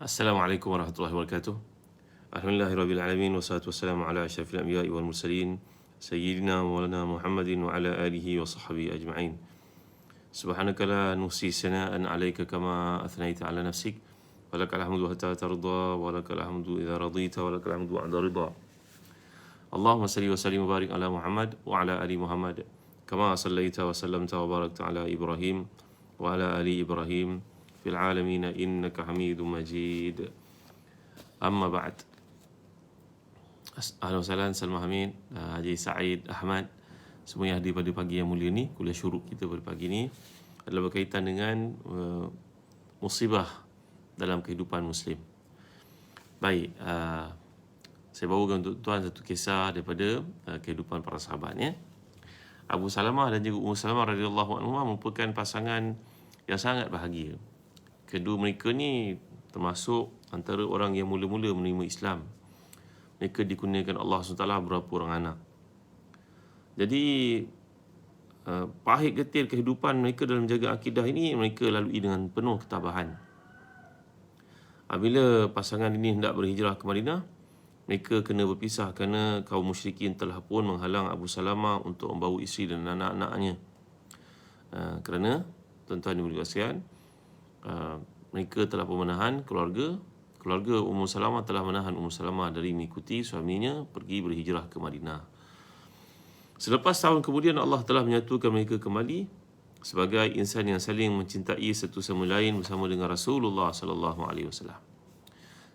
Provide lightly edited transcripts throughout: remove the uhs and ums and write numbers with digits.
Assalamualaikum warahmatullahi wabarakatuh. Alhamdulillahirabbil alamin wassalatu wassalamu ala asyrafil anbiya'i wal mursalin sayyidina wa maulana Muhammadin wa ala alihi wa sahbihi ajma'in. Subhanaka la nuhsi sana'an 'alaika kama athnaita 'ala nafsik. Walakal hamdu hatta tarda wa lakal hamdu idza radita wa lakal hamdu 'inda ridha. Allahumma salli wa sallim wa barik ala Muhammad wa ala ali Muhammad kama sallaita wa sallamta wa barakta ala Ibrahim wa ala ali Ibrahim fil alamin innaka Hamidum Majid. Amma ba'd. Ahlan wa sahlan, Salman Hamid, Haji Said Ahmad, semua yang hadir pada pagi yang mulia ni. Kuliah syuruk kita pada pagi ni adalah berkaitan dengan musibah dalam kehidupan Muslim. Baik, saya bawakan untuk tuan satu kisah daripada kehidupan para sahabat ya. Abu Salamah dan juga Ummu Salamah radhiyallahu anhuma merupakan pasangan yang sangat bahagia. Kedua mereka ni termasuk antara orang yang mula-mula menerima Islam. Mereka dikurniakan Allah SWT berapa orang anak. Jadi pahit getir kehidupan mereka dalam menjaga akidah ini mereka lalui dengan penuh ketabahan. Apabila pasangan ini hendak berhijrah ke Madinah, mereka kena berpisah kerana kaum musyrikin telah pun menghalang Abu Salamah untuk membawa isteri dan anak-anaknya. Kerana tuan-tuan yang berkasihan, mereka telah pun menahan keluarga Ummu Salamah telah menahan Ummu Salamah dari mengikuti suaminya pergi berhijrah ke Madinah. Selepas tahun kemudian Allah telah menyatukan mereka kembali sebagai insan yang saling mencintai satu sama lain bersama dengan Rasulullah sallallahu alaihi wasallam.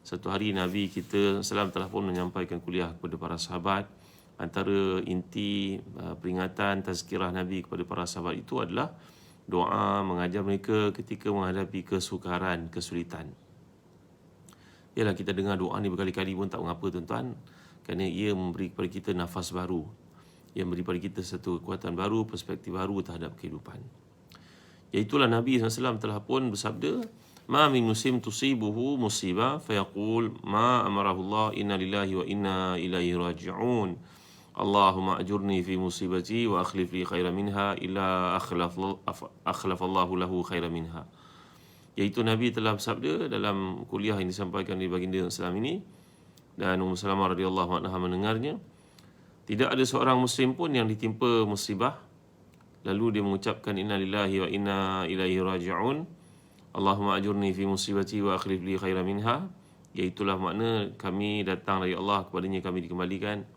Satu hari Nabi kita sallam telah pun menyampaikan kuliah kepada para sahabat. Antara inti peringatan tazkirah Nabi kepada para sahabat itu adalah doa mengajar mereka ketika menghadapi kesukaran, kesulitan. Yalah, kita dengar doa ni berkali-kali pun tak mengapa tuan-tuan, kerana ia memberi kepada kita nafas baru, ia memberi kepada kita satu kekuatan baru, perspektif baru terhadap kehidupan. Iaitulah Nabi SAW telah pun bersabda, ma min muslim tusibuhu musibah fayaqul ma amarahu Allah inna lillahi wa inna ilaihi raji'un. Allahumma ajurni fi musibati wa akhlif li khairan minha illa akhlafallahu lahu khairan minha. Iaitu Nabi telah bersabda dalam kuliah yang disampaikan di baginda Islam ini, dan Ummu Salamah radhiyallahu anha mendengarnya, tidak ada seorang muslim pun yang ditimpa musibah lalu dia mengucapkan inna lillahi wa inna ilaihi raji'un, Allahumma ajurni fi musibati wa akhlif li khairan minha. Iaitulah makna kami datang dari Allah, kepadanya kami dikembalikan.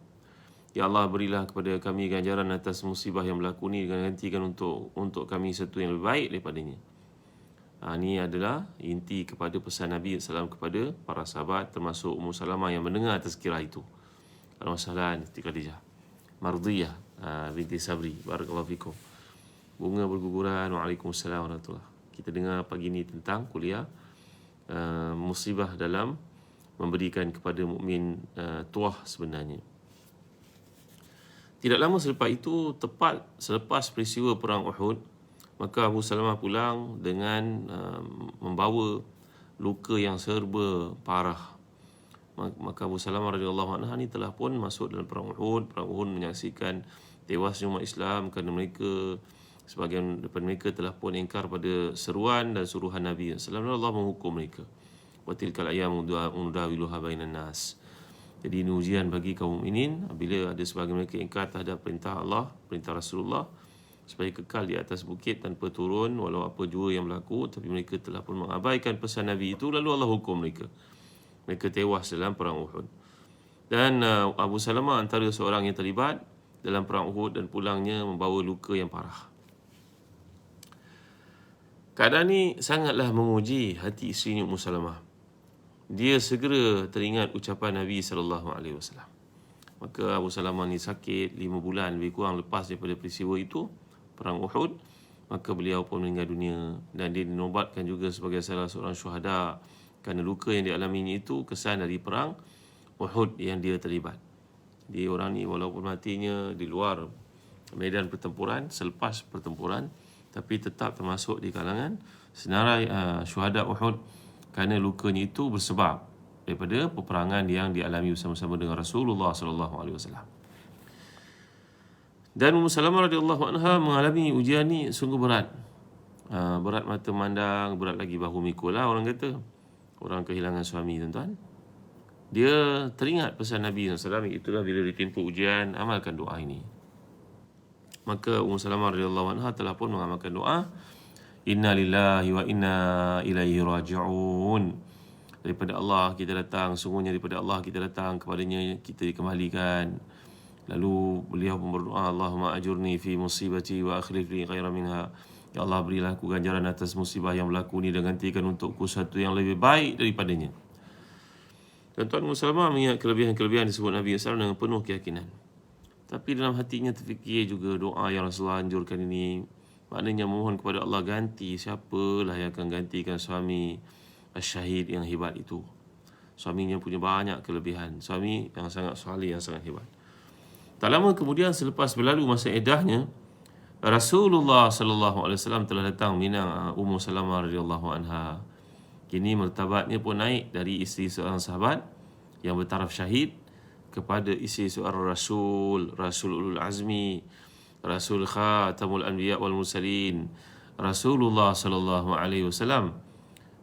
Ya Allah, berilah kepada kami ganjaran atas musibah yang berlaku ni, dan gantikan untuk kami sesuatu yang lebih baik daripadanya. Ini adalah inti kepada pesan Nabi SAW kepada para sahabat, termasuk Ummu Salamah yang mendengar tazkirah itu. Alhamdulillah, Siti Khadijah Mardiyah binti Sabri, barakallahu fikum. Bunga berguguran, waalaikumsalam warahmatullahi. Kita dengar pagi ini tentang kuliah musibah dalam memberikan kepada mukmin tuah sebenarnya. Tidak lama selepas itu, tepat selepas peristiwa perang Uhud, maka Abu Salamah pulang dengan membawa luka yang serba parah. Maka Abu Salamah radhiyallahu anha ni telah pun masuk dalam perang Uhud. Perang Uhud menyaksikan tewasnya umat Islam kerana mereka, sebahagian daripada mereka telah pun ingkar pada seruan dan suruhan Nabi sallallahu alaihi wasallam. Allah menghukum mereka. Wa tilkal ayyamu nudawiluha bainan nas. Jadi ini ujian bagi kaum mukminin apabila ada sebahagian mereka ingkar terhadap perintah Allah, perintah Rasulullah, supaya kekal di atas bukit tanpa turun walau apa jua yang berlaku, tapi mereka telah pun mengabaikan pesan Nabi itu, lalu Allah hukum mereka. Mereka tewas dalam perang Uhud. Dan Abu Salamah antara seorang yang terlibat dalam perang Uhud dan pulangnya membawa luka yang parah. Keadaan ini sangatlah menguji hati isterinya Ummu Salamah. Dia segera teringat ucapan Nabi SAW. Maka Abu Salamah ni sakit 5 bulan lebih kurang lepas daripada peristiwa itu, perang Uhud. Maka beliau pun meninggal dunia, dan dia dinobatkan juga sebagai salah seorang syuhada kerana luka yang dialaminya itu kesan dari perang Uhud yang dia terlibat. Jadi orang ni walaupun matinya di luar medan pertempuran, selepas pertempuran, tapi tetap termasuk di kalangan senarai syuhada Uhud kerana lukanya itu bersebab daripada peperangan yang dialami bersama-sama dengan Rasulullah sallallahu alaihi wasallam. Dan Ummu Salamah radhiyallahu anha mengalami ujian ni sungguh berat. Berat mata memandang, berat lagi bahu mikul lah orang kata. orang kehilangan suami, tuan-tuan, dia teringat pesan Nabi SAW, itulah bila ditimpa ujian, amalkan doa ini. Maka Ummu Salamah radhiyallahu anha telah pun mengamalkan doa, Inna lillahi wa inna ilaihi raji'un. Daripada Allah kita datang, sungguhnya daripada Allah kita datang, kepadanya kita dikembalikan. Lalu beliau pun berdoa, Allahumma ajurni fi musibati wa akhlif li khairan minha. Ya Allah, berilah aku ganjaran atas musibah yang berlaku ni dan gantikan untukku satu yang lebih baik daripadanya. Tuan-tuan, Ummu Salamah mengingat kelebihan-kelebihan disebut Nabi SAW dengan penuh keyakinan. Tapi dalam hatinya terfikir juga doa yang Rasulullah anjurkan ini, maknanya mohon kepada Allah ganti, siapalah yang akan gantikan suami syahid yang hebat itu. Suaminya punya banyak kelebihan, suami yang sangat soleh, yang sangat hebat. Tak lama kemudian selepas berlalu masa iddahnya, Rasulullah sallallahu alaihi wasallam telah datang minang Ummu Salamah radhiyallahu anha. Kini martabatnya pun naik dari isteri seorang sahabat yang bertaraf syahid kepada isteri seorang Rasul, Rasul Ulul Azmi, Rasul Khatamul Anbiya wal Mursalin, Rasulullah sallallahu alaihi wasallam.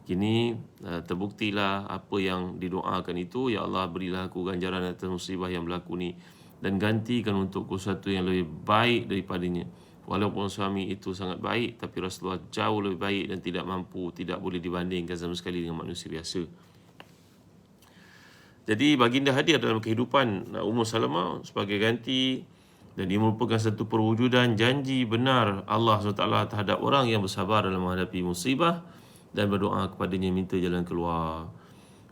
Kini terbuktilah apa yang didoakan itu, ya Allah, berilah aku ganjaran atas musibah yang berlaku ni dan gantikan untukku sesuatu yang lebih baik daripadanya. Walaupun suami itu sangat baik, tapi Rasulullah jauh lebih baik dan tidak mampu, tidak boleh dibandingkan sama sekali dengan manusia biasa. Jadi baginda hadir dalam kehidupan Ummu Salamah sebagai ganti, dan dia merupakan satu perwujudan janji benar Allah SWT terhadap orang yang bersabar dalam menghadapi musibah dan berdoa kepadanya minta jalan keluar.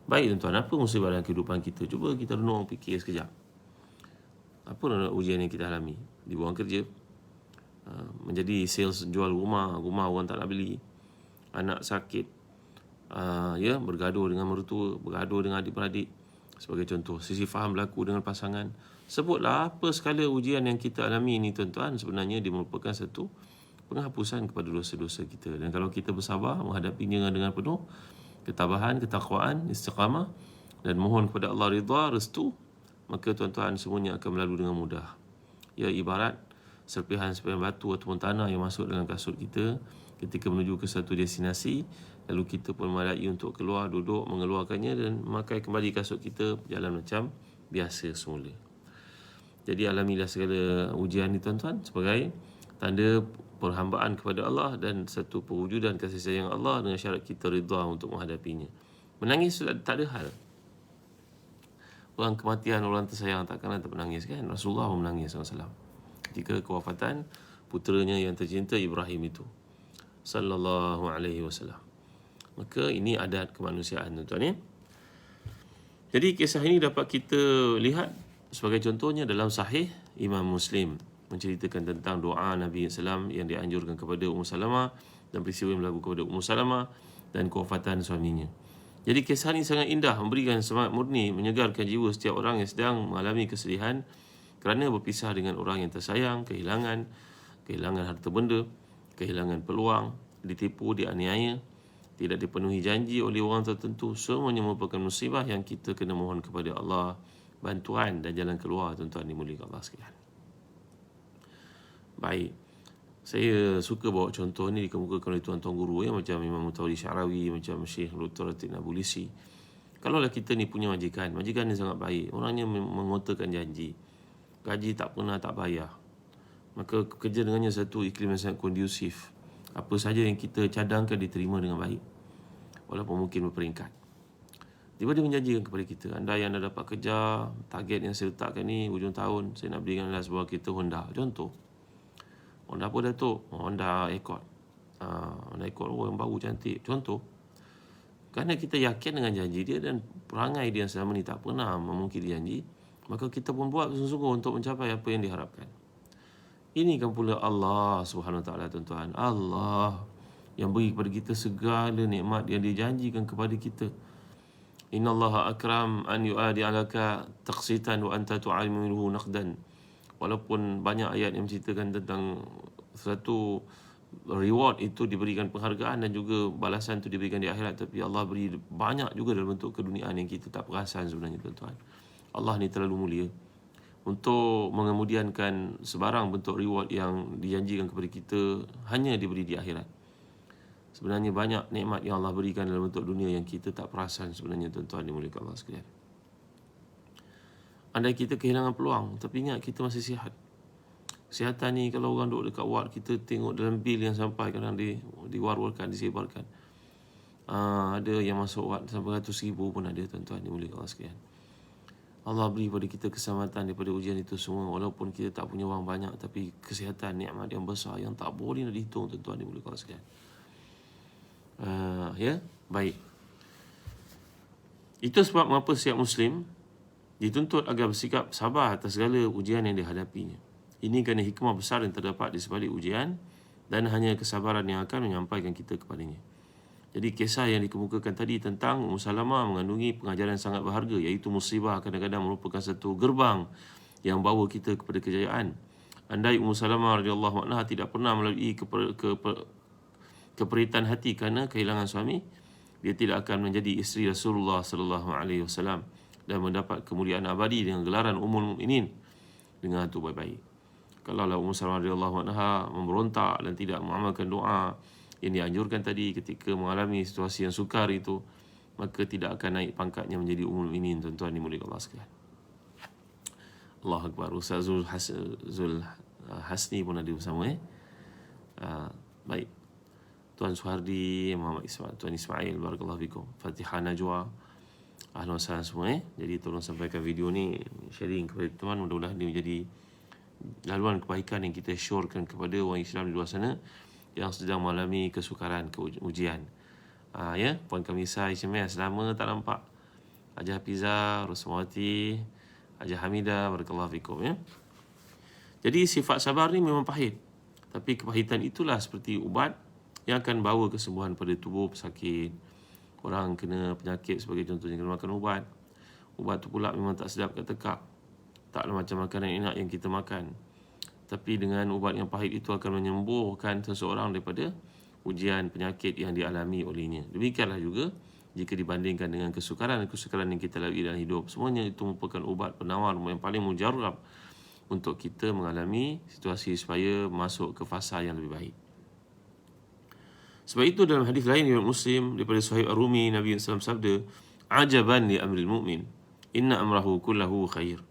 Baik tuan-tuan, apa musibah dalam kehidupan kita? Cuba kita renung, fikir sekejap. Apa ujian yang kita alami? Dibuang kerja, menjadi sales jual rumah orang tak nak beli, anak sakit, bergaduh dengan mertua, bergaduh dengan adik-beradik, sebagai contoh. Sisi faham berlaku dengan pasangan. Sebutlah apa sekala ujian yang kita alami ini, tuan-tuan, sebenarnya dia merupakan satu penghapusan kepada dosa-dosa kita. Dan kalau kita bersabar menghadapinya dengan penuh ketabahan, ketakwaan, istiqamah dan mohon kepada Allah ridha, restu, maka tuan-tuan semuanya akan berlalu dengan mudah. Ya, ibarat serpihan-serpihan batu ataupun tanah yang masuk dalam kasut kita ketika menuju ke satu destinasi, lalu kita pun memadai untuk keluar, duduk, mengeluarkannya dan memakai kembali kasut kita berjalan macam biasa semula. Jadi alamilah segala ujian ni, tuan-tuan, sebagai tanda perhambaan kepada Allah dan satu perwujudan kasih sayang Allah dengan syarat kita ridha untuk menghadapinya. Menangis sudah tak ada hal. Orang kematian orang tersayang takkan tak menangis, kan? Rasulullah pun menangis SAW ketika kewafatan puteranya yang tercinta Ibrahim itu, sallallahu alaihi wasallam. Maka ini adat kemanusiaan, tuan-tuan, ya. Jadi kisah ini dapat kita lihat sebagai contohnya dalam Sahih Imam Muslim, menceritakan tentang doa Nabi SAW yang dianjurkan kepada Ummu Salamah dan peristiwa yang berlaku kepada Ummu Salamah dan kewafatan suaminya. Jadi kisah ini sangat indah, memberikan semangat murni, menyegarkan jiwa setiap orang yang sedang mengalami kesedihan kerana berpisah dengan orang yang tersayang, kehilangan harta benda, kehilangan peluang, ditipu, dianiaya, tidak dipenuhi janji oleh orang tertentu. Semuanya merupakan musibah yang kita kena mohon kepada Allah bantuan dan jalan keluar, tuan-tuan dimuliakan Allah sekalian. Baik, saya suka bawa contoh ni dikemukakan oleh tuan-tuan guru, ya, macam Imam Mutawalli Syarawi, macam Syekh Dr. Atin Nabulisi. Kalaulah kita ni punya majikan ni sangat baik, orangnya mengotakan janji, gaji tak pernah tak bayar, maka kerja dengannya satu iklim yang sangat kondusif. Apa saja yang kita cadangkan diterima dengan baik, walaupun mungkin berperingkat. Tiba dia menjanjikan kepada kita, anda yang dah dapat kerja, target yang saya letakkan ni hujung tahun, saya nak belikan anda sebuah kereta Honda. Contoh, Honda apa Datuk? Honda Accord. Honda Accord yang baru cantik. Contoh. Kerana kita yakin dengan janji dia dan perangai dia selama ni tak pernah memungkiri janji, maka kita pun buat sungguh-sungguh untuk mencapai apa yang diharapkan. Ini kan pula Allah Subhanahu Wa Taala, tuan-tuan. Allah yang beri kepada kita segala nikmat yang dijanjikan kepada kita. Innallaha akram an yu'adi alaka taqsitan wa anta tu'alimu minhu naqdan. Walaupun banyak ayat yang menceritakan tentang satu reward itu diberikan penghargaan dan juga balasan itu diberikan di akhirat, tapi Allah beri banyak juga dalam bentuk keduniaan yang kita tak perasan sebenarnya, tuan-tuan. Allah ni terlalu mulia untuk mengemudiankan sebarang bentuk reward yang dijanjikan kepada kita hanya diberi di akhirat. Sebenarnya banyak nikmat yang Allah berikan dalam bentuk dunia yang kita tak perasan sebenarnya, tuan-tuan dimuliakan Allah sekalian. Andai kita kehilangan peluang, tapi ingat kita masih sihat. Kesihatan ni kalau orang duduk dekat ward, kita tengok dalam bil yang sampai kadang diwar-warkan, disebarkan. Ada yang masuk ward sampai 100,000 pun ada, tuan-tuan dimuliakan Allah sekalian. Allah beri pada kita keselamatan daripada ujian itu semua. Walaupun kita tak punya wang banyak, tapi kesihatan nikmat yang besar yang tak boleh nak dihitung, tuan-tuan dimuliakan Allah sekalian. Ya, baik. Itu sebab mengapa setiap Muslim dituntut agar bersikap sabar atas segala ujian yang dihadapinya. Ini kerana hikmah besar yang terdapat di sebalik ujian dan hanya kesabaran yang akan menyampaikan kita kepadanya. Jadi kisah yang dikemukakan tadi tentang Ummu Salamah mengandungi pengajaran sangat berharga, iaitu musibah kadang-kadang merupakan satu gerbang yang bawa kita kepada kejayaan. Andai Ummu Salamah radhiyallahu anha tidak pernah melalui keperitan hati kerana kehilangan suami, dia tidak akan menjadi isteri Rasulullah sallallahu alaihi wasallam dan mendapat kemuliaan abadi dengan gelaran Ummul Mukminin. Dengar tu baik-baik. Kalaulah Ummu Salamah radhiyallahu anha memberontak dan tidak mengamalkan doa yang dianjurkan tadi ketika mengalami situasi yang sukar itu, maka tidak akan naik pangkatnya menjadi Ummul Mukminin, tuan-tuan dimuliakan Allah sekalian. Allahu Akbar. Ustaz Zul Hasni pun ada bersama. Baik. Tuan Suhardi, Muhammad Ismail, Tuan Ismail, barakallahu fikum. Fatihah Najwa, ahlan wasahlan semua. Jadi tolong sampaikan video ni, sharing kepada teman, mudah-mudahan dia menjadi laluan kebaikan yang kita syorkan kepada orang Islam di luar sana yang sedang mengalami kesukaran, ujian. Ya, Puan Kamisa, Ismail, selama tak nampak. Haji Hafizah, Rosmawati, Haji Hamidah, barakallahu fikum, ya. Jadi sifat sabar ni memang pahit, tapi kepahitan itulah seperti ubat yang akan bawa kesembuhan pada tubuh pesakit. Orang kena penyakit sebagai contohnya, kena makan ubat. Ubat tu pula memang tak sedap kat tekak. Taklah macam makanan enak yang kita makan. Tapi dengan ubat yang pahit itu akan menyembuhkan seseorang daripada ujian penyakit yang dialami olehnya. Demikianlah juga jika dibandingkan dengan kesukaran-kesukaran yang kita lalui dalam hidup. Semuanya itu merupakan ubat penawar yang paling mujarab untuk kita mengalami situasi supaya masuk ke fasa yang lebih baik. Sebab itu dalam hadis lain riwayat Muslim daripada Suhaib Ar-Rumi, Nabi SAW sabda, "Ajaban li amril mu'min, inna amrahu kullahu khair.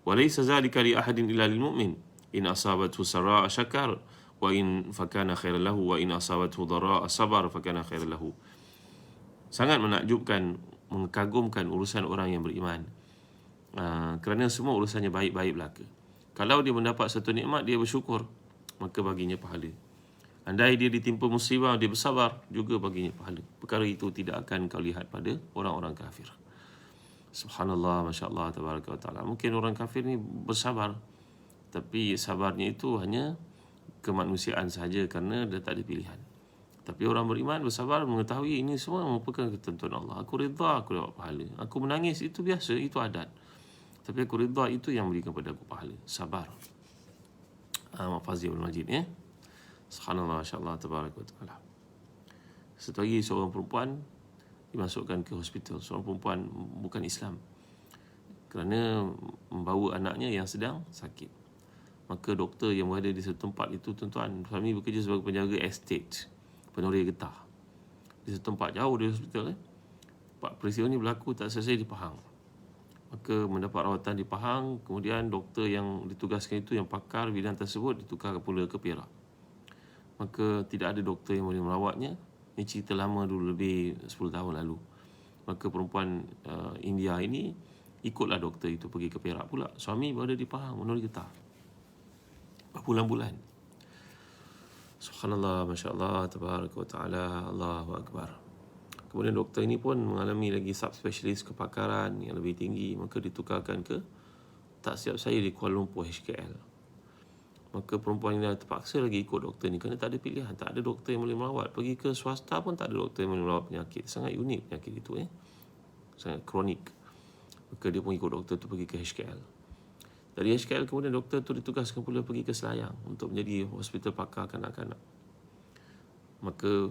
Wa laysa zalika li ahadin illa lil mu'min. In asabathu sarra'a syakar, wa in fakana khairan lahu, wa in asabathu dharra'a sabar fakana khairan lahu." Sangat menakjubkan, mengagumkan urusan orang yang beriman. Kerana semua urusannya baik-baik belaka. Kalau dia mendapat satu nikmat, dia bersyukur, maka baginya pahala. Andai dia ditimpa musibah, dia bersabar, juga baginya pahala. Perkara itu tidak akan kau lihat pada orang-orang kafir. Subhanallah, Masya Allah, Tabaraka wa Ta'ala. Mungkin orang kafir ni bersabar, tapi sabarnya itu hanya kemanusiaan sahaja kerana dia tak ada pilihan. Tapi orang beriman bersabar mengetahui ini semua merupakan ketentuan Allah. Aku redha, aku dapat pahala. Aku menangis, itu biasa, itu adat. Tapi aku redha, itu yang berikan kepada aku pahala. Sabar. Fazil Majid, ya. Subhanallah, Masya Allah, Tabaraka wa Ta'ala. Satu lagi, seorang perempuan dimasukkan ke hospital. Seorang perempuan bukan Islam, kerana membawa anaknya yang sedang sakit. Maka doktor yang berada di satu tempat itu, tuan-tuan, suami bekerja sebagai penjaga estate, penoreh getah, di satu tempat jauh dari hospital. Peristiwa ini berlaku tak selesai di Pahang. Maka mendapat rawatan di Pahang. Kemudian doktor yang ditugaskan itu, yang pakar bidang tersebut, ditukar pula ke Perak. Maka tidak ada doktor yang boleh merawatnya. Ini cerita lama dulu, lebih 10 tahun lalu. Maka perempuan India ini ikutlah doktor itu pergi ke Perak pula. Suami berada di Pahang, menoreh getah berbulan-bulan. Subhanallah, Masya Allah, Tabaraka wa Ta'ala, Allahu Akbar. Kemudian doktor ini pun mengalami lagi subspesialis kepakaran yang lebih tinggi. Maka ditukarkan ke, tak siap saya, di Kuala Lumpur, HKL. Maka perempuan ini terpaksa lagi ikut doktor ni kerana tak ada pilihan. Tak ada doktor yang boleh merawat. Pergi ke swasta pun tak ada doktor yang boleh merawat penyakit. Sangat unik penyakit itu, sangat kronik. Maka dia pun ikut doktor tu pergi ke HKL. Dari HKL kemudian doktor tu ditugaskan pula pergi ke Selayang untuk menjadi hospital pakar kanak-kanak. Maka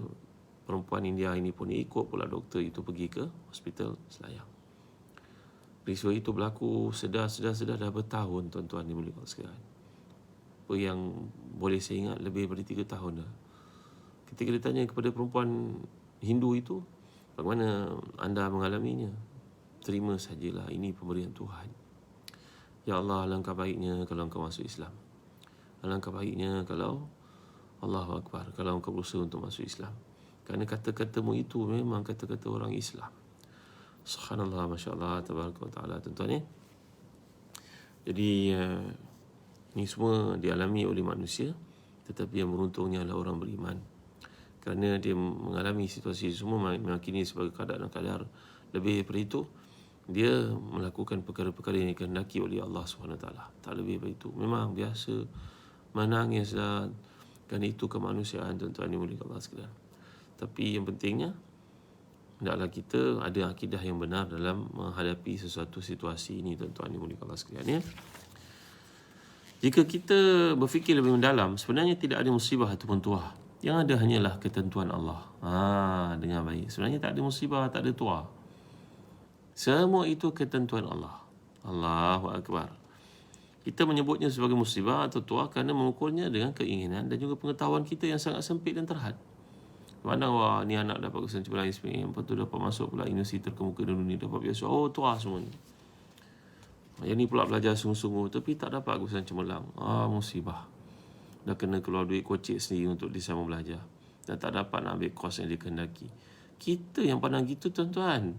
perempuan India ini pun ikut pula doktor itu pergi ke hospital Selayang. Peristiwa itu berlaku sedar dah bertahun, tuan-tuan dimuliakan sekalian. Apa yang boleh saya ingat lebih daripada 3 tahun dah. Ketika ditanya kepada perempuan Hindu itu, bagaimana anda mengalaminya? Terima sajalah, ini pemberian Tuhan. Ya Allah, alangkah baiknya kalau engkau masuk Islam. Alangkah baiknya kalau Allahu Akbar, kalau engkau berusaha untuk masuk Islam. Kerana kata-katamu itu memang kata-kata orang Islam. Subhanallah, Masya Allah, Tabaraka wa Ta'ala, tuan-tuan ya. Jadi ini semua dialami oleh manusia, tetapi yang beruntungnya adalah orang beriman. Kerana dia mengalami situasi semua, meyakini sebagai keadaan dan kadar. Lebih daripada itu, dia melakukan perkara-perkara yang dikehendaki oleh Allah SWT. Tak lebih daripada itu. Memang biasa menangislah, kerana itu kemanusiaan, tuan-tuan yang mulia Allah sekalian. Tapi yang pentingnya, hendaklah kita ada akidah yang benar dalam menghadapi sesuatu situasi ini, tuan-tuan yang mulia Allah sekalian ya. Jika kita berfikir lebih mendalam, sebenarnya tidak ada musibah ataupun tuah. Yang ada hanyalah ketentuan Allah. Dengar baik. Sebenarnya tak ada musibah, tak ada tuah. Semua itu ketentuan Allah. Allahu Akbar. Kita menyebutnya sebagai musibah atau tuah kerana mengukurnya dengan keinginan dan juga pengetahuan kita yang sangat sempit dan terhad. Mana wah, ni anak dapat kesan cemerlang SPM, lepas tu dapat masuk pula universiti terkemuka di dunia, dapat biasa. Oh, tuah semua ni. Yang ni pula belajar sungguh-sungguh tapi tak dapat kesan cemerlang. Musibah. Dah kena keluar duit kocek sendiri untuk disambung belajar. Dan tak dapat nak ambil kos yang dikehendaki. Kita yang pandang gitu, tuan-tuan.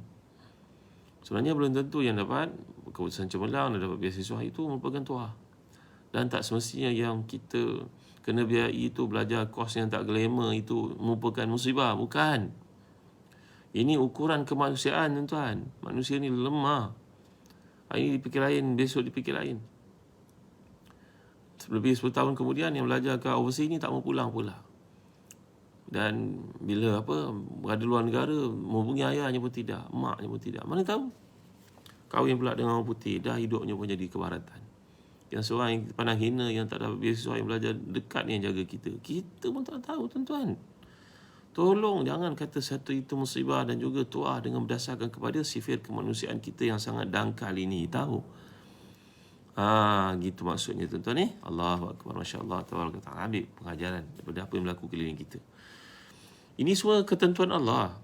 Sebenarnya belum tentu yang dapat keputusan cemerlang dan dapat beasiswa itu merupakan tuah. Dan tak semestinya yang kita kena biayai itu, belajar kos yang tak glamour itu merupakan musibah. Bukan. Ini ukuran kemanusiaan, tuan-tuan. Manusia ni lemah. Hari ini dipikir lain, besok dipikir lain. Lebih 10 tahun kemudian yang belajar ke overseas ni tak mau pulang pula. Dan bila berada luar negara, menghubungi ayahnya pun tidak, maknya pun tidak. Mana tahu? Kahwin pula dengan orang putih, dah hidupnya pun jadi kebaratan. Yang seorang yang pandang hina, yang tak dapat beasiswa, yang belajar dekat ni yang jaga kita. Kita pun tak tahu, tuan-tuan. Tolong jangan kata satu itu musibah dan juga tuah dengan berdasarkan kepada sifat kemanusiaan kita yang sangat dangkal ini. Tahu? Gitu maksudnya, tuan-tuan ni. Allahu Akbar, Masya Allah, Tabaraka Ta'ala. Ambil pengajaran daripada apa yang berlaku keliling kita. Ini semua ketentuan Allah.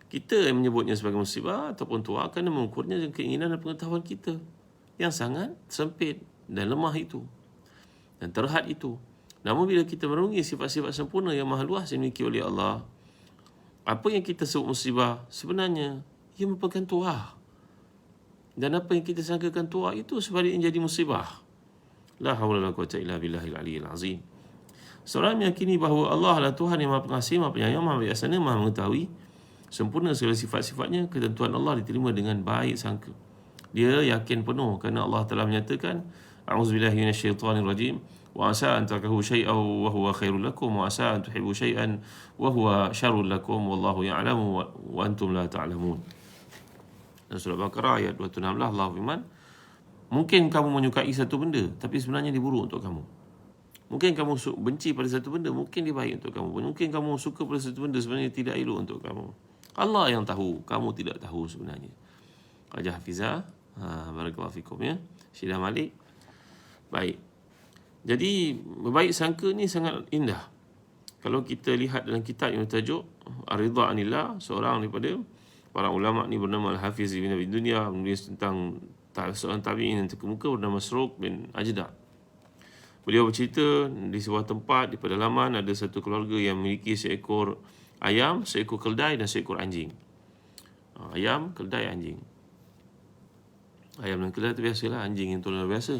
Kita yang menyebutnya sebagai musibah ataupun tuah kerana mengukurnya dengan keinginan dan pengetahuan kita yang sangat sempit dan lemah itu dan terhad itu. Namun bila kita merenungi sifat-sifat sempurna yang maha luas yang dimiliki oleh Allah, apa yang kita sebut musibah sebenarnya ia merupakan tuah. Dan apa yang kita sangkakan tuah itu sebaliknya jadi musibah. La haula wala quwwata illa billahil aliyyil azim. Seorang meyakini bahawa Allah adalah Tuhan yang Maha Pengasih, Maha Penyayang, Maha Bijaksana, Maha Mengetahui sempurna segala sifat-sifatnya. Ketentuan Allah diterima dengan baik sangka. Dia yakin penuh kerana Allah telah menyatakan, a'udzubillahi minasyaitonir rajim, wa asa an takrahu syai'an wa huwa khairul lakum wa asa an tuhibbu syai'an wa huwa syarrul lakum wallahu ya'lamu wa antum la ta'lamun. Dan surah Baqarah ayat 216, Allah firman, mungkin kamu menyukai satu benda tapi sebenarnya dia buruk untuk kamu. Mungkin kamu benci pada satu benda, mungkin dia baik untuk kamu. Mungkin kamu suka pada satu benda, sebenarnya tidak elok untuk kamu. Allah yang tahu, kamu tidak tahu sebenarnya. Raja Hafizah, barakallahu fikum ya. Syidah Malik. Baik. Jadi berbaik sangka ni sangat indah. Kalau kita lihat dalam kitab yang bertajuk Ar-Ridha Anillah, seorang daripada para ulama ni bernama Al-Hafiz Ibn Abi Dunya, menulis tentang seorang tabi'in yang terkemuka bernama Masruq bin Ajda'. Beliau bercerita di sebuah tempat di pedalaman ada satu keluarga yang memiliki seekor ayam, seekor keldai dan seekor anjing. Ayam, keldai, anjing. Ayam dan keldai tu biasalah, anjing yang luar biasa.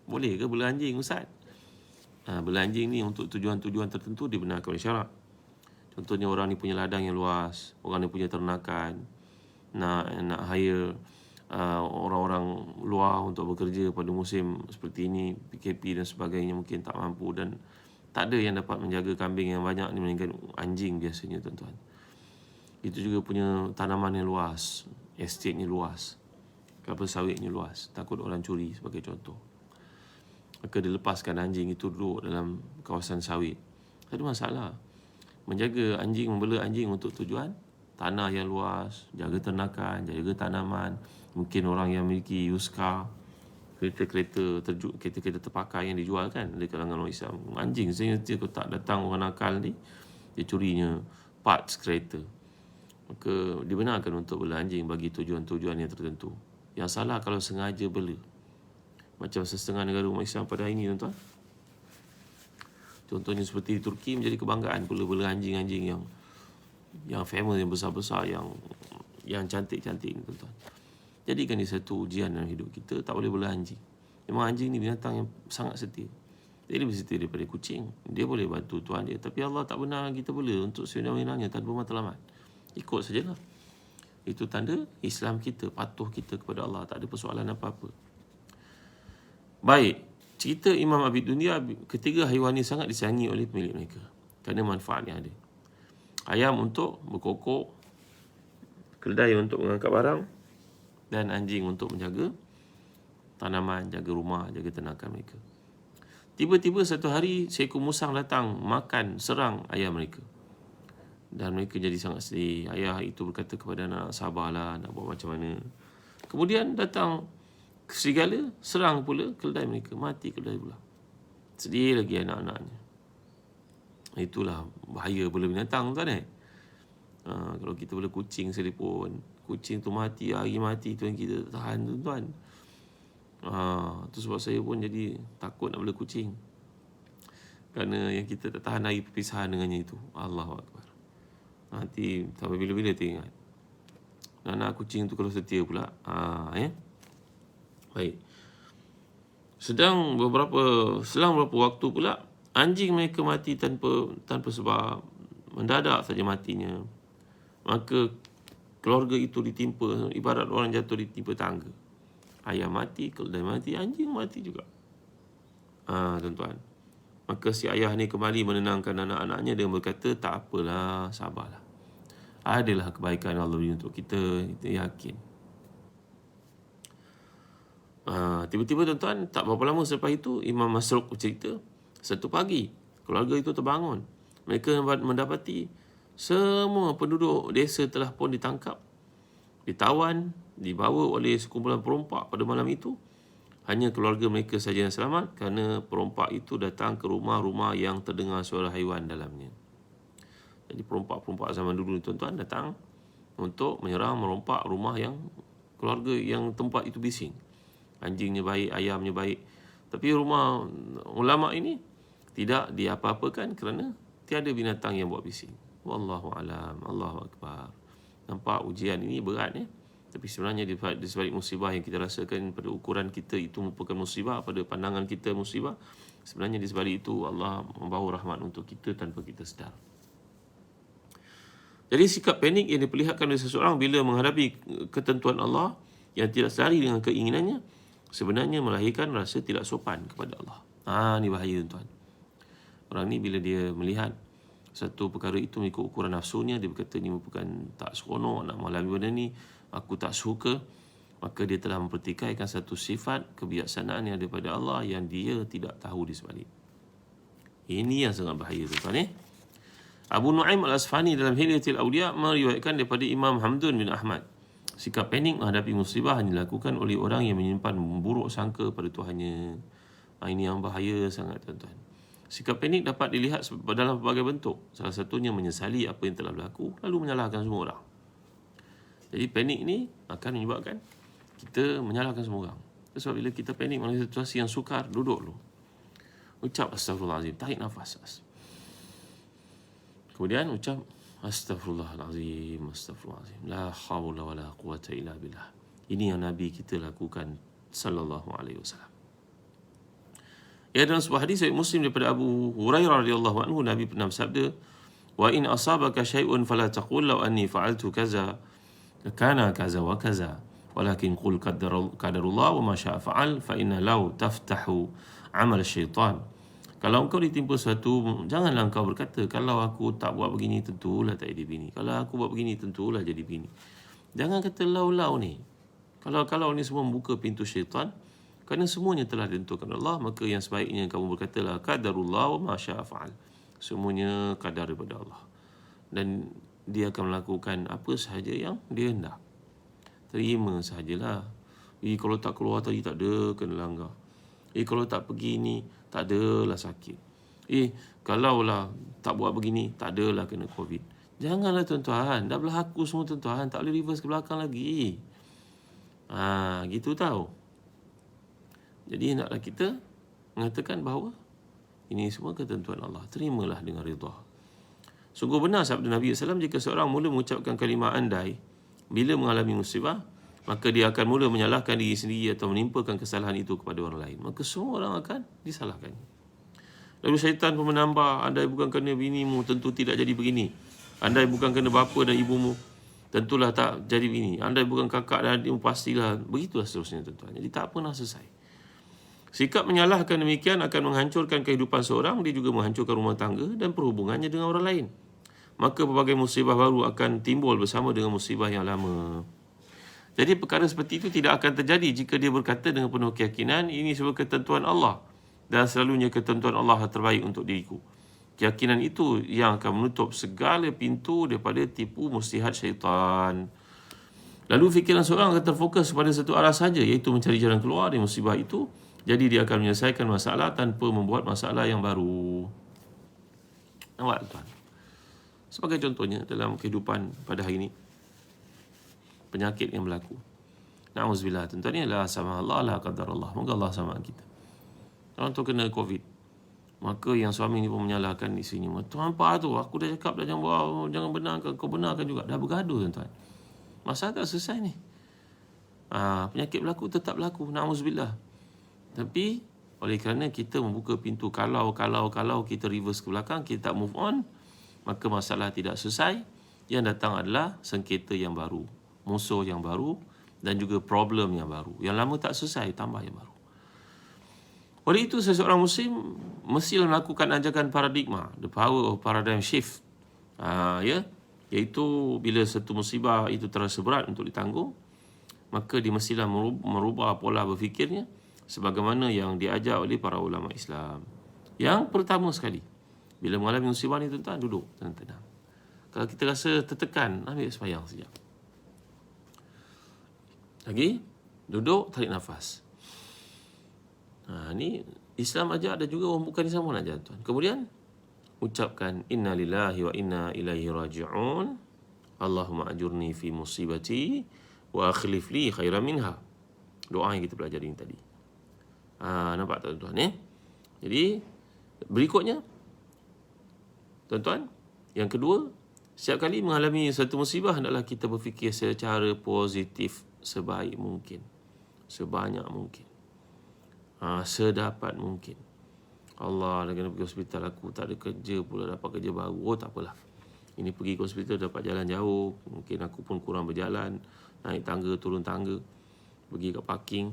Boleh ke bela anjing, Ustaz? Bela anjing ni untuk tujuan-tujuan tertentu dibenarkan oleh syarak. Contohnya orang ni punya ladang yang luas, orang ni punya ternakan, nak hire orang-orang luar untuk bekerja pada musim seperti ini, PKP dan sebagainya, mungkin tak mampu dan tak ada yang dapat menjaga kambing yang banyak ni melainkan anjing biasanya, tuan-tuan. Itu juga punya tanaman yang luas, estate-nya luas, kelapa sawitnya luas, takut orang curi sebagai contoh. Maka dilepaskan anjing itu duduk dalam kawasan sawit. Tak ada masalah. Menjaga anjing, membela anjing untuk tujuan tanah yang luas, jaga ternakan, jaga tanaman. Mungkin orang yang memiliki used car, kereta terpakai yang dijual kan di kalangan orang Islam. Anjing, saya kalau tak datang orang nakal ni, dia curinya parts kereta, maka dibenarkan untuk bela anjing bagi tujuan-tujuan yang tertentu. Yang salah kalau sengaja bela. Macam setengah negara umat Islam pada hari ini, tuan-tuan. Contohnya seperti di Turki, menjadi kebanggaan pula bela anjing-anjing yang famous, yang besar-besar, yang cantik-cantik ni, tuan-tuan. Jadikan dia satu ujian dalam hidup kita, tak boleh bela anjing. Memang anjing ni binatang yang sangat setia. Dia lebih setia daripada kucing. Dia boleh bantu tuan dia, tapi Allah tak benar kita bela untuk sewenang-wenangnya tanpa matlamat. Ikut sajalah. Itu tanda Islam kita, patuh kita kepada Allah, tak ada persoalan apa-apa. Baik, cerita Imam Abi Dunya, ketiga haiwan ini sangat disayangi oleh pemilik mereka kerana manfaat yang ada. Ayam untuk berkokok, keledai untuk mengangkat barang, dan anjing untuk menjaga tanaman, jaga rumah, jaga ternakan mereka. Tiba-tiba satu hari seekor musang datang makan, serang ayam mereka. Dan mereka jadi sangat sedih. Ayah itu berkata kepada anak, sabarlah, nak buat macam mana. Kemudian datang serigala, serang pula keledai mereka. Mati keledai pula. Sedih lagi anak-anaknya. Itulah bahaya bela binatang, tuan. Kalau kita bela kucing sekalipun, kucing tu mati, hari mati tu yang kita tahan, tuan. Tu sebab saya pun jadi takut nak bela kucing. Kerana yang kita tak tahan hari perpisahan dengannya itu. Allahu Akbar. Nanti sampai bila-bila teringat. Anak kucing tu kalau setia pula. Baik. Selang beberapa waktu pula, anjing mereka mati tanpa sebab. Mendadak saja matinya. Maka keluarga itu ditimpa, ibarat orang jatuh ditimpa tangga. Ayam mati, keledai mati, anjing mati juga. Tuan-tuan. Maka si ayah ni kembali menenangkan anak-anaknya dengan berkata, tak apalah, sabarlah. Adalah kebaikan Allah untuk kita yakin. Tiba-tiba, tuan-tuan, tak berapa lama selepas itu, Imam Masruq bercerita, satu pagi, keluarga itu terbangun. Mereka mendapati semua penduduk desa telah pun ditangkap, ditawan, dibawa oleh sekumpulan perompak pada malam itu. Hanya keluarga mereka saja yang selamat kerana perompak itu datang ke rumah-rumah yang terdengar suara haiwan dalamnya. Jadi perompak-perompak zaman dulu ni, tuan-tuan, datang untuk menyerang, merompak rumah yang keluarga yang tempat itu bising. Anjingnya baik, ayamnya baik. Tapi rumah ulama ini tidak diapa-apakan kerana tiada binatang yang buat bising. Wallahu alam. Allahu Akbar. Nampak ujian ini berat, tapi sebenarnya di sebalik musibah yang kita rasakan pada ukuran kita itu merupakan musibah, pada pandangan kita musibah, sebenarnya di sebalik itu Allah membawa rahmat untuk kita tanpa kita sedar. Jadi sikap panik yang diperlihatkan oleh seseorang bila menghadapi ketentuan Allah yang tidak selari dengan keinginannya, sebenarnya melahirkan rasa tidak sopan kepada Allah. Ni bahaya, tuan-tuan. Orang ni bila dia melihat satu perkara itu mengikut ukuran nafsunya, dia berkata ni merupakan tak seronok nak mengalami benda ni, aku tak suka, maka dia telah mempertikaikan satu sifat kebijaksanaan yang daripada Allah yang dia tidak tahu di sebalik. Ini yang sangat bahaya, tuan-tuan. Abu Nu'aim Al-Asfahani dalam Hilyatul Awliya meriwayatkan daripada Imam Hamdun bin Ahmad, sikap panik menghadapi musibah hanya dilakukan oleh orang yang menyimpan buruk sangka pada Tuhannya. Ini yang bahaya sangat, tuan-tuan. Sikap panik dapat dilihat dalam pelbagai bentuk. Salah satunya menyesali apa yang telah berlaku, lalu menyalahkan semua orang. Jadi panik ni akan menyebabkan kita menyalahkan semua orang. Sebab bila kita panik dalam situasi yang sukar, duduk dulu, ucap astagfirullahalazim, tarik nafas. Kemudian ucap astagfirullahalazim, astagfirullahalazim, la haula wala quwata illa billah. Ini yang Nabi kita lakukan sallallahu alaihi wasallam. Ya, dalam sebuah hadis Sahih Muslim daripada Abu Hurairah radhiyallahu anhu, Nabi pernah bersabda, wa in asabaka syai'un fala taqul law anni fa'altu kaza kana kaza wa kaza, walakin qul qadarullah wa ma syaa fa'al, fa inna law taftahu amal syaitan. Kalau engkau ditimpa sesuatu, janganlah engkau berkata, kalau aku tak buat begini tentulah tak jadi bini, kalau aku buat begini tentulah jadi bini. Jangan kata lau ni. Kalau ni semua membuka pintu syaitan, kerana semuanya telah ditentukan Allah. Maka yang sebaiknya kamu berkatalah qadarullah wa ma syaa fa'al. Semuanya kadar daripada Allah, dan dia akan melakukan apa sahaja yang dia hendak. Terima sahajalah. Kalau tak keluar tadi tak ada kena langgar. Kalau tak pergi ni tak adalah sakit. Kalaulah tak buat begini, tak adalah kena COVID. Janganlah tuan-tuan, dah berlaku semua tuan-tuan, tak boleh reverse ke belakang lagi. Gitu tau. Jadi hendaklah kita mengatakan bahawa ini semua ketentuan Allah. Terimalah dengan redha. Sungguh benar sabda Nabi SAW, jika seorang mula mengucapkan kalimah andai bila mengalami musibah, maka dia akan mula menyalahkan diri sendiri atau menimpakan kesalahan itu kepada orang lain. Maka semua orang akan disalahkan. Lalu syaitan pun menambah, andai bukan kerana binimu, tentu tidak jadi begini. Andai bukan kerana bapa dan ibumu, tentulah tak jadi begini. Andai bukan kakak dan adikmu, pastilah. Begitulah seterusnya tuan-tuan. Jadi tak pernah selesai. Sikap menyalahkan demikian akan menghancurkan kehidupan seorang, dia juga menghancurkan rumah tangga dan perhubungannya dengan orang lain. Maka pelbagai musibah baru akan timbul bersama dengan musibah yang lama. Jadi perkara seperti itu tidak akan terjadi jika dia berkata dengan penuh keyakinan, ini semua ketentuan Allah dan selalunya ketentuan Allah terbaik untuk diriku. Keyakinan itu yang akan menutup segala pintu daripada tipu muslihat syaitan. Lalu fikiran seorang akan terfokus pada satu arah saja, iaitu mencari jalan keluar dari musibah itu. Jadi dia akan menyelesaikan masalah tanpa membuat masalah yang baru. Nampak tuan? Sebagai contohnya dalam kehidupan pada hari ini, penyakit yang berlaku. Na'udzubillah, tuan-tuan, ni adalah sama Allah, la qadar Allah. Moga Allah sama kita. Orang tu kena COVID. Maka yang suami ni pun menyalahkan isterinya. Tuan apa tu? Aku dah cakap dah jangan benarkan, kau benarkan juga. Dah bergaduh tuan-tuan. Masalah tak selesai ni. Penyakit berlaku tetap berlaku. Na'udzubillah. Tapi oleh kerana kita membuka pintu kalau kita reverse ke belakang, kita tak move on, maka masalah tidak selesai. Yang datang adalah sengketa yang baru, musuh yang baru dan juga problem yang baru. Yang lama tak selesai, tambah yang baru. Oleh itu, seseorang Muslim mesti melakukan ajakan paradigma, the power of paradigm shift. Iaitu bila satu musibah itu terasa berat untuk ditanggung, maka dia mestilah merubah pola berfikirnya sebagaimana yang diajar oleh para ulama Islam. Yang pertama sekali, bila mengalami musibah ni tuan-tuan, duduk tenang-tenang. Kalau kita rasa tertekan, ambil sembahyang sekejap. Lagi, duduk, tarik nafas. Ni Islam ajar, ada juga orang bukan Islam pun ajar tuan. Kemudian ucapkan inna lillahi wa inna ilaihi raji'un. Allahumma ajurni fi musibati wa akhlif li khairan minha. Doa yang kita pelajari tadi. Nampak tak tuan-tuan? Jadi berikutnya tuan-tuan, yang kedua, setiap kali mengalami satu musibah hendaklah kita berfikir secara positif sebaik mungkin, sebanyak mungkin, sedapat mungkin. Allah, dah kena pergi hospital, aku tak ada kerja pula, dapat kerja baru. Oh, tak apalah. Ini pergi ke hospital dapat jalan jauh, mungkin aku pun kurang berjalan, naik tangga, turun tangga, pergi kat parking.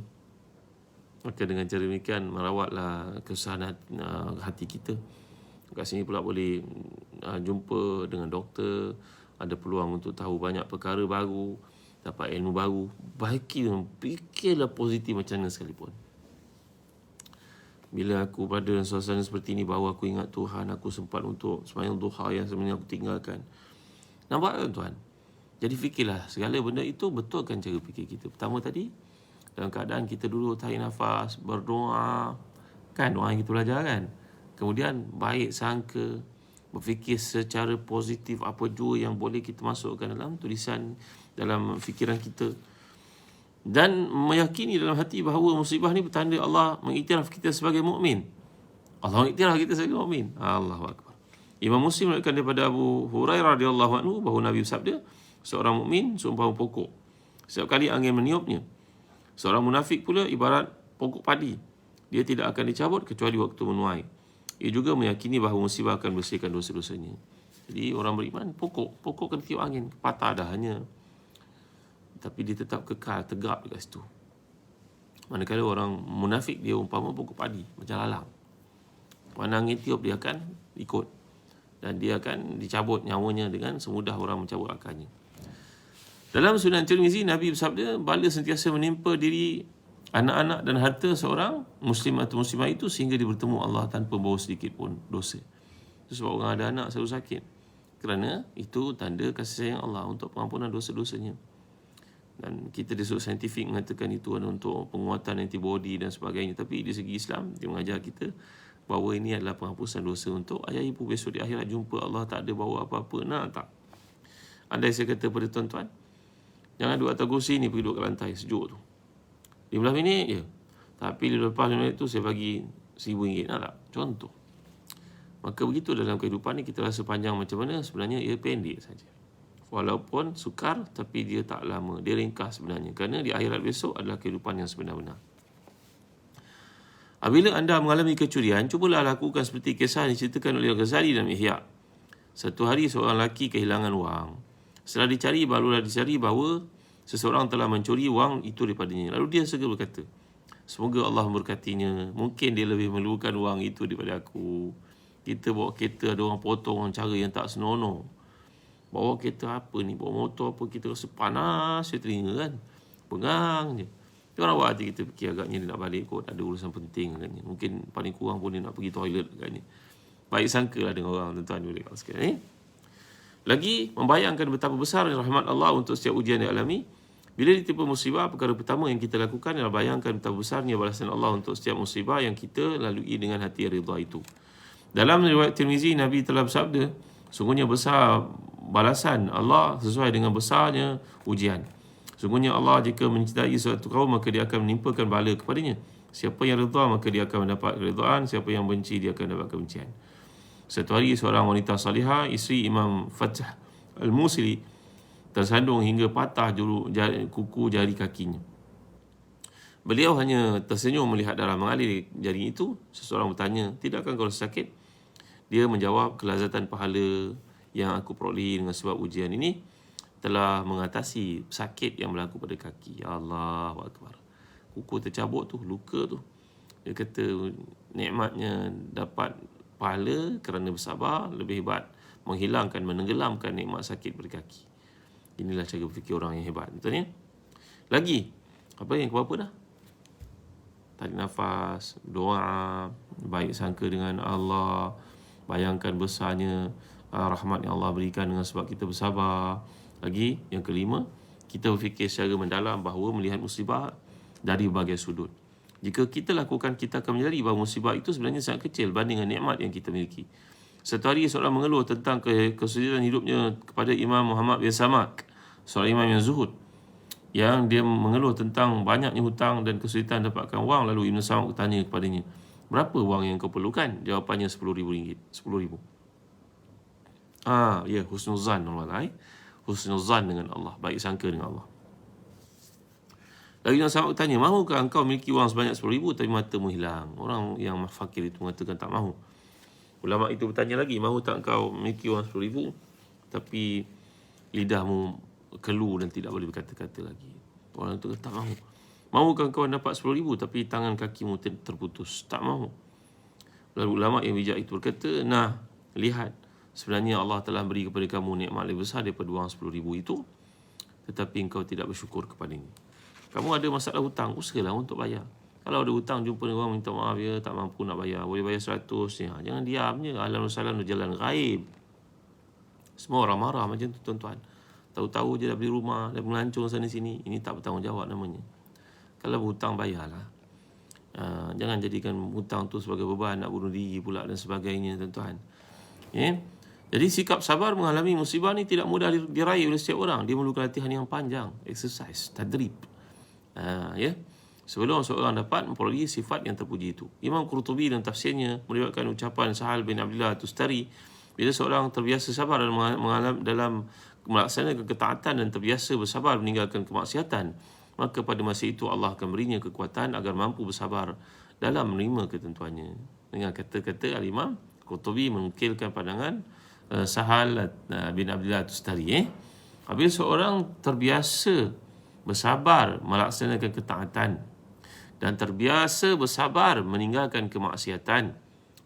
Maka dengan cara demikian merawatlah kesusahan hati kita. Kat sini pula boleh jumpa dengan doktor, ada peluang untuk tahu banyak perkara baru, dapat ilmu baru. Fikirlah positif macam mana sekalipun. Bila aku berada dalam suasana seperti ini, bahawa aku ingat Tuhan, aku sempat untuk sembahyang duha yang sebenarnya aku tinggalkan. Nampak tak tuan? Jadi fikirlah segala benda itu, betulkan cara fikir kita. Pertama tadi, dalam keadaan kita duduk, tarik nafas, berdoa. Kan doa yang kita belajar kan? Kemudian baik sangka, berfikir secara positif apa jua yang boleh kita masukkan dalam tulisan, dalam fikiran kita. Dan meyakini dalam hati bahawa musibah ni bertanda Allah mengiktiraf kita sebagai mukmin. Allah mengiktiraf kita sebagai mukmin. Allahu akbar. Imam Muslim meriwayatkan daripada Abu Hurairah radhiyallahu anhu bahawa Nabi bersabda, seorang mukmin seumpama pokok, setiap kali angin meniupnya. Seorang munafik pula ibarat pokok padi, dia tidak akan dicabut kecuali waktu menuai. Ia juga meyakini bahawa musibah akan bersihkan dosa-dosanya. Jadi orang beriman, pokok kena tiup angin, patah dah hanya, tapi dia tetap kekal, tegak dekat situ. Manakala orang munafik, dia umpama pokok padi, macam lalang. Mana angin tiup, dia akan ikut. Dan dia akan dicabut nyawanya dengan semudah orang mencabut akalnya. Dalam Sunan Tirmizi, Nabi bersabda, bala sentiasa menimpa diri anak-anak dan harta seorang Muslim atau Muslimah itu sehingga dia bertemu Allah tanpa bawa sedikit pun dosa. Itu sebab orang ada anak selalu sakit. Kerana itu tanda kasih sayang Allah untuk pengampunan dosa-dosanya. Dan kita di sudut saintifik mengatakan itu adalah untuk penguatan antibody dan sebagainya. Tapi di segi Islam, dia mengajar kita bahawa ini adalah penghapusan dosa untuk ayah ibu. Besok di akhirat jumpa Allah tak ada bawa apa-apa. Nak tak? Andai saya kata pada tuan-tuan, jangan duduk atas kursi ni, pergi duduk kat lantai sejuk tu. 15 minit je. Tapi lepas 5 minit tu saya bagi RM1,000. Nak tak? Contoh. Maka begitu dalam kehidupan ni, kita rasa panjang macam mana, sebenarnya ia pendek saja. Walaupun sukar, tapi dia tak lama. Dia ringkas sebenarnya. Kerana di akhirat besok adalah kehidupan yang sebenar-benar. Apabila anda mengalami kecurian, cubalah lakukan seperti kisah yang diceritakan oleh Al-Ghazali dalam Ihya. Satu hari seorang lelaki kehilangan wang. Setelah dicari, barulah dicari bahawa seseorang telah mencuri wang itu daripadanya. Lalu dia segera berkata, semoga Allah memberkatinya. Mungkin dia lebih memerlukan wang itu daripada aku. Kita bawa kereta, ada orang potong cara yang tak senonoh. Bawa kereta apa ni, bawa motor apa, kita rasa panas je telinga kan. Pengang je. Dia orang buat hati kita fikir agaknya dia nak balik kot, ada urusan penting agaknya. Mungkin paling kurang pun dia nak pergi toilet agaknya. Baik sangka lah dengan orang, tuan-tuan boleh kata sekalian. Lagi, membayangkan betapa besar rahmat Allah untuk setiap ujian yang alami. Bila ditimpa musibah, perkara pertama yang kita lakukan adalah bayangkan betapa besarnya balasan Allah untuk setiap musibah yang kita lalui dengan hati rida itu. Dalam riwayat Tirmizi, Nabi telah bersabda, sungguhnya besar balasan Allah sesuai dengan besarnya ujian. Sungguhnya Allah jika mencintai suatu kaum, maka dia akan menimpakan bala kepadanya. Siapa yang redha, maka dia akan mendapat keredaan. Siapa yang benci, dia akan mendapat kebencian. Satu hari seorang wanita salihah, isteri Imam Fath Al-Musili, tersandung hingga patah kuku jari kakinya. Beliau hanya tersenyum melihat darah mengalir jari itu. Seseorang bertanya, tidakkah kau rasa sakit? Dia menjawab, kelazatan pahala yang aku perolehi dengan sebab ujian ini telah mengatasi sakit yang berlaku pada kaki. Ya Allah, Akbar. Kuku tercabut tu, luka tu. Dia kata nikmatnya dapat pahala kerana bersabar lebih hebat menghilangkan, menenggelamkan nikmat sakit pada kaki. Inilah cara berfikir orang yang hebat. Betul ya? Lagi, apa yang ke-berapa dah? Tarik nafas, doa, baik sangka dengan Allah, bayangkan besarnya rahmat yang Allah berikan dengan sebab kita bersabar. Lagi, yang kelima, kita berfikir secara mendalam bahawa melihat musibah dari berbagai sudut. Jika kita lakukan, kita akan menyadari bahawa musibah itu sebenarnya sangat kecil banding dengan nikmat yang kita miliki. Satu hari seorang mengeluh tentang kesulitan hidupnya kepada Imam Muhammad bin Samak, seorang imam yang zuhud, yang dia mengeluh tentang banyaknya hutang dan kesulitan dapatkan wang. Lalu Ibn Samak bertanya kepadanya, berapa wang yang kau perlukan? Jawapannya RM10,000. RM10,000. Ya, husnuzan Allah. Husnuzan dengan Allah, baik sangka dengan Allah. Lagi Ibn Samak bertanya, mahukah engkau memiliki wang sebanyak RM10,000 tapi matamu hilang? Orang yang fakir itu mengatakan tak mahu. Ulama itu bertanya lagi, mahu tak engkau memiliki wang RM10,000 tapi lidahmu kelu dan tidak boleh berkata-kata lagi? Orang itu kata tak mahu. Mahukah engkau dapat RM10,000 tapi tangan kakimu terputus? Tak mahu. Lalu ulama yang bijak itu berkata, nah, lihat, sebenarnya Allah telah beri kepada kamu nikmat lebih besar daripada wang RM10,000 itu, tetapi engkau tidak bersyukur kepadanya. Kamu ada masalah hutang, usahalah untuk bayar. Kalau ada hutang, jumpa dengan orang, minta maaf, ya tak mampu nak bayar, boleh bayar 100 ya. Jangan diam je, ahlan wasahlan jalan gaib. Semua orang marah macam tu, tuan-tuan. Tahu-tahu je dah beli rumah, dah melancong sana sini. Ini tak bertanggungjawab namanya. Kalau berhutang, bayarlah. Jangan jadikan hutang tu sebagai beban, nak bunuh diri pula dan sebagainya, tuan-tuan. Ya? Jadi sikap sabar mengalami musibah ni tidak mudah diraih oleh setiap orang. Dia memerlukan latihan yang panjang, exercise, tadrib. Ya. Sebelum seorang dapat memperolehi sifat yang terpuji itu. Imam Qurtubi dalam tafsirnya meriwayatkan ucapan Sahal bin Abdullah Tustari, bila seorang terbiasa sabar dalam melaksanakan ketaatan dan terbiasa bersabar meninggalkan kemaksiatan, maka pada masa itu Allah akan berinya kekuatan agar mampu bersabar dalam menerima ketentuannya. Dengan kata-kata Al-Imam Qurtubi menukilkan pandangan Sahal bin Abdullah Tustari. Apabila seorang terbiasa bersabar melaksanakan ketaatan dan terbiasa bersabar meninggalkan kemaksiatan,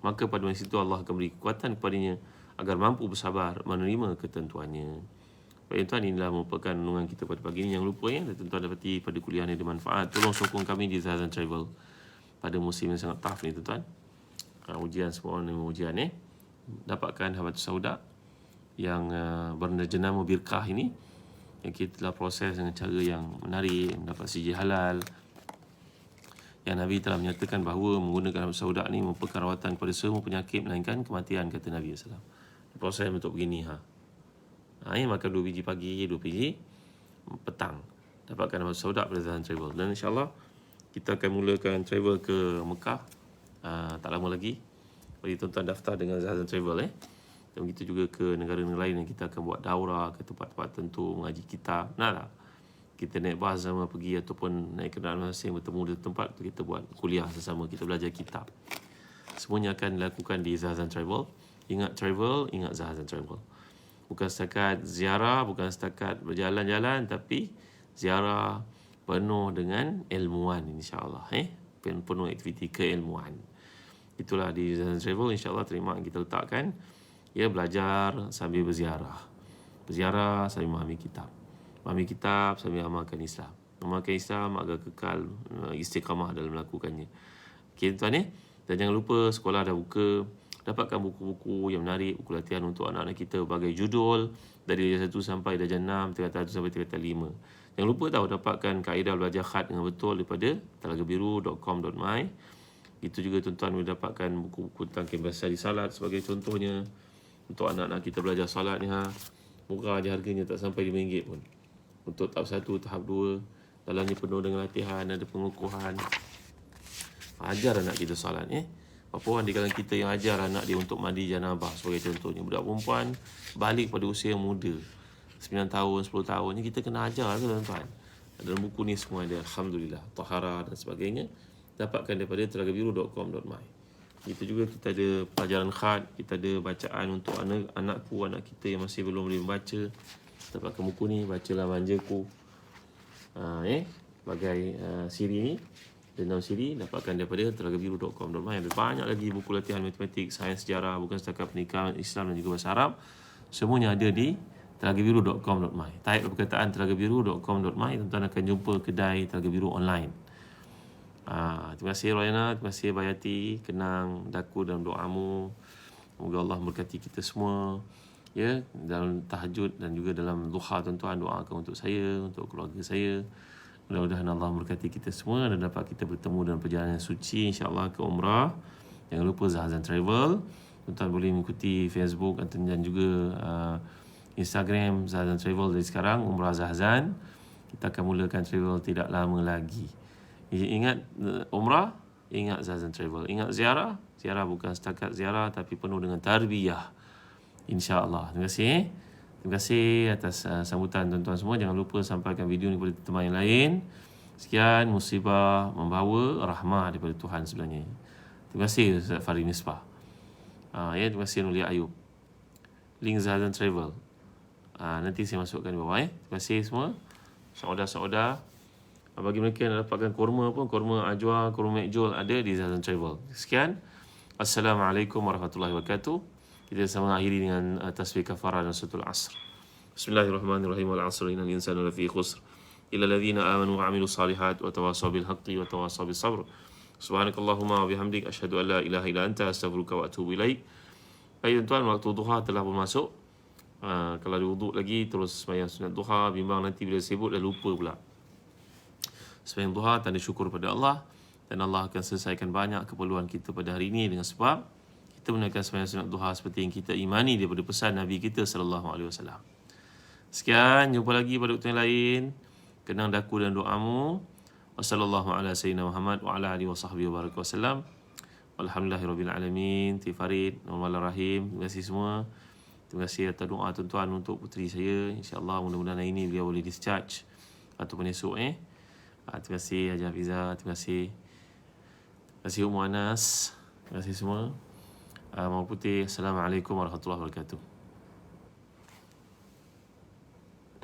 maka pada masa itu Allah akan beri kekuatan kepadanya agar mampu bersabar menerima ketentuannya. Baik tuan, inilah merupakan renungan kita pada pagi ini. Jangan lupa ya, tuan-tuan dapati pada kuliah ini ada manfaat. Tolong sokong kami di Zazan Travel pada musim yang sangat tough ni, tuan-tuan. Ujian, semua orang yang ujian dapatkan Habatus Sauda yang berjenama Birkah ini, yang kita telah proses dengan cara yang menarik, mendapat sijil halal. yang Nabi telah menyatakan bahawa menggunakan habas sauda ni merupakan rawatan kepada semua penyakit melainkan kematian, kata Nabi SAW. Proses bentuk begini ini makan 2 biji pagi, 2 biji petang. Dapatkan habas sauda pada Zahazan Travel. Dan insyaAllah kita akan mulakan travel ke Mekah tak lama lagi. Bagi tuan-tuan daftar dengan Zahazan Travel Dan begitu juga ke negara-negara lain yang kita akan buat daurah ke tempat-tempat tertentu, mengaji kitab. Kita naik bas sama pergi ataupun naik kendaraan masing bertemu di tempat tu, kita buat kuliah bersama, kita belajar kitab. Semuanya akan dilakukan di Zahazan Travel. Ingat travel, ingat Zahazan Travel. Bukan setakat ziarah, bukan setakat berjalan-jalan, tapi ziarah penuh dengan ilmuwan, insya-Allah. Penuh aktiviti keilmuan. Itulah di Zahazan Travel, insya-Allah terima yang kita letakkan. Belajar sambil berziarah. Berziarah sambil memahami kitab. Memahami kitab sambil amalkan Islam. Amalkan Islam agar kekal istiqamah dalam melakukannya. Okey tuan dan jangan lupa sekolah dah buka. Dapatkan buku-buku yang menarik, buku latihan untuk anak-anak kita berbagai judul dari darjah 1 sampai darjah 6, tingkatan 1 sampai tingkatan 5. Jangan lupa dapatkan kaedah belajar khat dengan betul daripada telagabiru.com.my. Itu juga tuan-tuan boleh dapatkan buku-buku tentang bahasa risalat sebagai contohnya. Untuk anak-anak kita belajar salat ni murah je harganya, tak sampai RM5 pun. Untuk tahap 1, tahap 2, dalamnya penuh dengan latihan, ada pengukuhan. Ajar anak kita salat Apa orang di kalangan kita yang ajar anak dia untuk mandi janabah sebagai contohnya. Budak perempuan balik pada usia yang muda, 9 tahun, 10 tahun ni, kita kena ajar tuan-tuan. Dalam buku ni semua ada, alhamdulillah, tahara dan sebagainya. Dapatkan daripada telagabiru.com.my. Itu juga kita ada pelajaran khat, kita ada bacaan untuk anak kita yang masih belum boleh membaca. Dapatkan buku ni, bacalah manjaku. Sebagai siri ni, dan siri dapatkan daripada telagabiru.com.my. Ada banyak lagi buku latihan matematik, sains, sejarah, bukan setakat pernikahan, Islam dan juga bahasa Arab. Semuanya ada di telagabiru.com.my. Type perkataan telagabiru.com.my, tuan-tuan akan jumpa kedai Telaga Biru online. Terima kasih Royana, terima kasih Bayati, kenang daku dalam doamu. Semoga Allah memberkati kita semua dalam tahajud dan juga dalam duha. Tuan-tuan doakan untuk saya, untuk keluarga saya. Mudah-mudahan Allah memberkati kita semua dan dapat kita bertemu dalam perjalanan suci, insya-Allah ke umrah. Jangan lupa Zahazan Travel. Tuan-tuan boleh mengikuti Facebook dan juga Instagram Zahazan Travel dari sekarang, Umrah Zahazan. Kita akan mulakan travel tidak lama lagi. Ingat umrah, ingat Zahazan Travel. Ingat ziarah, ziarah bukan setakat ziarah tapi penuh dengan tarbiyah, insya-Allah. Terima kasih. Terima kasih atas sambutan tuan-tuan semua. Jangan lupa sampaikan video ni kepada teman yang lain. Sekian, musibah membawa rahmah daripada Tuhan sebenarnya. Terima kasih Ustaz Farid Misbah. Terima kasih Nulia Ayub. Link Zahazan Travel. Nanti saya masukkan di bawah. Terima kasih semua. Saudara-saudara. Bagi mereka yang dapatkan kurma pun, kurma ajwa, kurma mekjol ada di Zahazan Travel. Sekian. Assalamualaikum warahmatullahi wabarakatuh. Kita sama mengakhiri dengan tasbih kafarah dan suratul Asr. Bismillahirrahmanirrahim. Wal 'asri innal insana lafi khusr illa alladhina amanu wa 'amilus salihat wa tawassaw bil haqqi wa tawassaw bis sabr. Subhanakallahumma wa bihamdik asyhadu an la ilaha illa anta astaghfiruka wa atubu ilaik. Baik tuan-tuan, waktu duha telah pun masuk. Kalau ada wuduk lagi terus sembahyang sunat duha, bimbang nanti bila sibuk dah lupa pula. Sembahyang duha tanda syukur pada Allah, dan Allah akan selesaikan banyak keperluan kita pada hari ini dengan sebab kita menunaikan sembahyang sunat duha seperti yang kita imani daripada pesan Nabi kita sallallahu alaihi wasallam. Sekian, jumpa lagi pada waktu yang lain. Kenang daku dan doamu. Wassallallahu ala sayyidina Muhammad wa ala alihi wasahbihi wasallam. Walhamdulillahirabbil alamin. Farid, Rahim. Terima kasih semua. Terima kasih atas doa tuan-tuan untuk puteri saya. InsyaAllah mudah-mudahan hari ini beliau boleh discharge ataupun esok. Terima kasih Haji Hafizah. Terima kasih. Terima kasih Ummu Anas. Terima kasih semua. Mau putih. Assalamualaikum warahmatullahi wabarakatuh.